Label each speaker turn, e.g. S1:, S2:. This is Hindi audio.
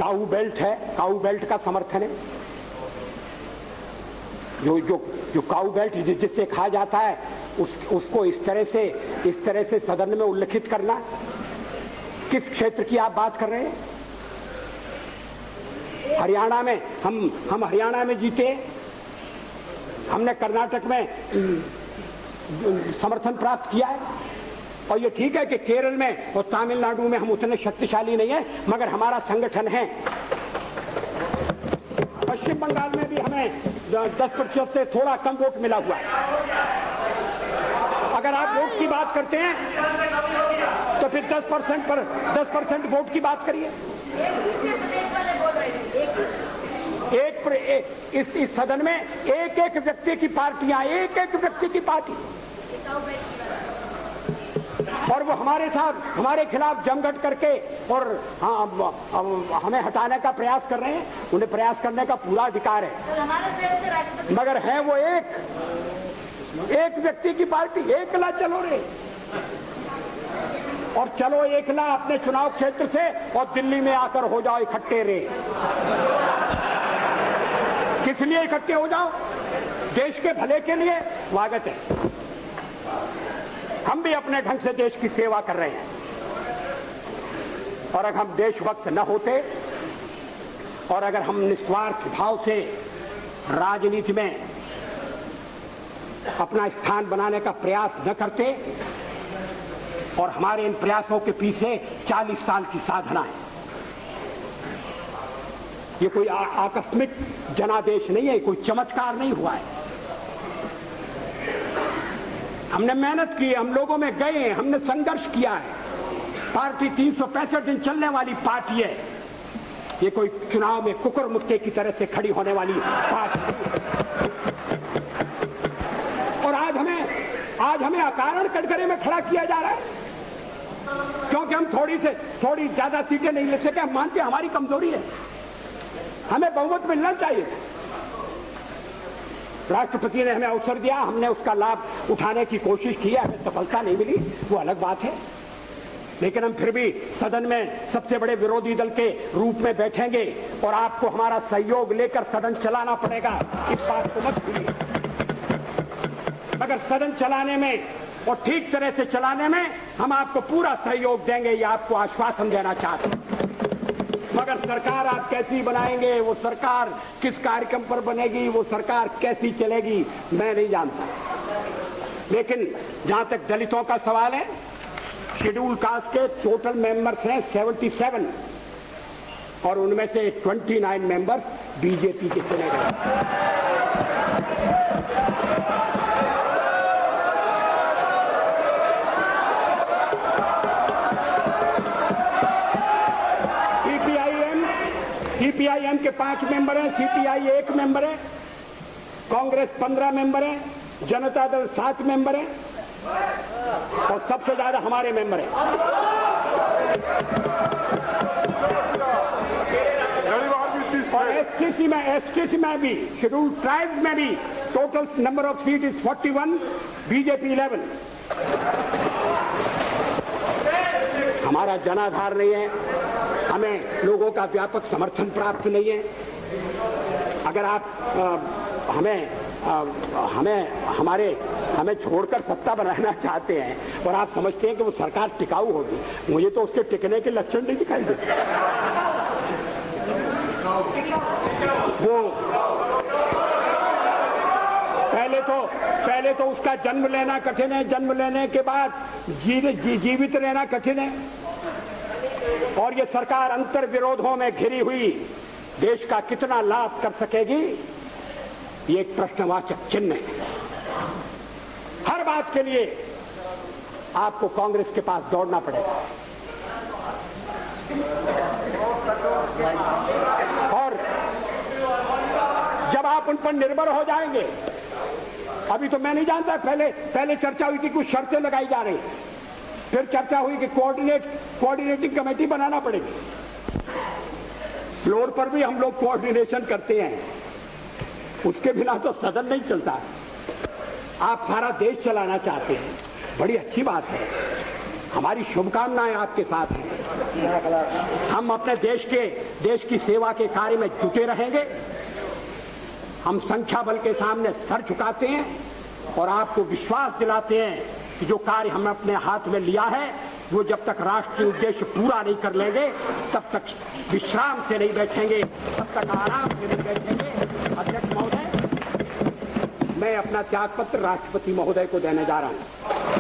S1: काऊ बेल्ट है, काऊ बेल्ट का समर्थन है। जो काऊ बेल्ट जिससे कहा जाता है उसको इस तरह से सदन में उल्लेखित करना, किस क्षेत्र की आप बात कर रहे हैं? हरियाणा में हम हरियाणा में जीते, हमने कर्नाटक में समर्थन प्राप्त किया है, और ये ठीक है कि केरल में और तमिलनाडु में हम उतने शक्तिशाली नहीं है, मगर हमारा संगठन है। पश्चिम बंगाल में भी हमें 10% से थोड़ा कम वोट मिला हुआ है। अगर आप वोट की बात करते हैं तो फिर 10% वोट की बात करिए। इस सदन में एक व्यक्ति की पार्टियां, एक व्यक्ति की पार्टी, और वो हमारे साथ हमारे खिलाफ जमघट करके और हमें हटाने का प्रयास कर रहे हैं। उन्हें प्रयास करने का पूरा अधिकार है, मगर है वो एक व्यक्ति की पार्टी। एकला चलो रे, और चलो एकला अपने चुनाव क्षेत्र से, और दिल्ली में आकर हो जाओ इकट्ठे रे। किस लिए इकट्ठे हो जाओ? देश के भले के लिए। स्वागत है, हम भी अपने ढंग से देश की सेवा कर रहे हैं, और अगर हम देशभक्त न होते और अगर हम निस्वार्थ भाव से राजनीति में अपना स्थान बनाने का प्रयास न करते, और हमारे इन प्रयासों के पीछे 40 साल की साधना है। ये कोई आकस्मिक जनादेश नहीं है, कोई चमत्कार नहीं हुआ है। हमने मेहनत की, हम लोगों में गए, हमने संघर्ष किया है। पार्टी 365 दिन चलने वाली पार्टी है। ये कोई चुनाव में कुकुर मुक्के की तरह से खड़ी होने वाली पार्टी। और आज हमें अकारण कटघरे में खड़ा किया जा रहा है, क्योंकि हम थोड़ी ज्यादा सीटें नहीं ले सके। हम मानते हैं हमारी कमजोरी है, हमें बहुमत मिलना चाहिए। राष्ट्रपति ने हमें अवसर दिया, हमने उसका लाभ उठाने की कोशिश की है, हमें सफलता नहीं मिली, वो अलग बात है। लेकिन हम फिर भी सदन में सबसे बड़े विरोधी दल के रूप में बैठेंगे, और आपको हमारा सहयोग लेकर सदन चलाना पड़ेगा, इस बात को मत भूलिए। मगर सदन चलाने में और ठीक तरह से चलाने में हम आपको पूरा सहयोग देंगे, ये आपको आश्वासन देना चाहते हैं। मगर सरकार आप कैसी बनाएंगे, वो सरकार किस कार्यक्रम पर बनेगी, वो सरकार कैसी चलेगी, मैं नहीं जानता। लेकिन जहां तक दलितों का सवाल है, शेड्यूल कास्ट के टोटल मेंबर्स हैं 77, और उनमें से 29 मेंबर्स बीजेपी के चुने गए। सीपीआईएम के 5 मेंबर हैं, सीपीआई 1 मेंबर है, कांग्रेस 15 मेंबर है, जनता दल 7 मेंबर है, और सबसे ज्यादा हमारे मेंबर हैं। और एसटीसी में भी, शेड्यूल ट्राइब्स में भी total number of seat is 41, BJP 11। हमारा जनाधार नहीं है, हमें लोगों का व्यापक समर्थन प्राप्त नहीं है। अगर आप हमें छोड़कर सत्ता बनाना चाहते हैं, और आप समझते हैं कि वो सरकार टिकाऊ होगी, मुझे तो उसके टिकने के लक्षण नहीं दिखाई देते। वो पहले तो उसका जन्म लेना कठिन है, जन्म लेने के बाद जीवित रहना कठिन है, और ये सरकार अंतर विरोधों में घिरी हुई देश का कितना लाभ कर सकेगी, ये एक प्रश्नवाचक चिन्ह है। हर बात के लिए आपको कांग्रेस के पास दौड़ना पड़ेगा, और जब आप उन पर निर्भर हो जाएंगे, अभी तो मैं नहीं जानता, पहले चर्चा हुई थी, कुछ शर्तें लगाई जा रही, फिर चर्चा हुई कि कोऑर्डिनेटिंग कमेटी बनाना पड़ेगी। फ्लोर पर भी हम लोग कोऑर्डिनेशन करते हैं, उसके बिना तो सदन नहीं चलता। आप सारा देश चलाना चाहते हैं, बड़ी अच्छी बात है, हमारी शुभकामनाएं आपके साथ हैं। हम अपने देश की सेवा के कार्य में जुटे रहेंगे। हम संख्या बल के सामने सर झुकाते हैं और आपको विश्वास दिलाते हैं कि जो कार्य हमने अपने हाथ में लिया है वो जब तक राष्ट्रीय उद्देश्य पूरा नहीं कर लेंगे तब तक विश्राम से नहीं बैठेंगे, तब तक आराम से नहीं बैठेंगे। अध्यक्ष महोदय, मैं अपना त्यागपत्र राष्ट्रपति महोदय को देने जा रहा हूं।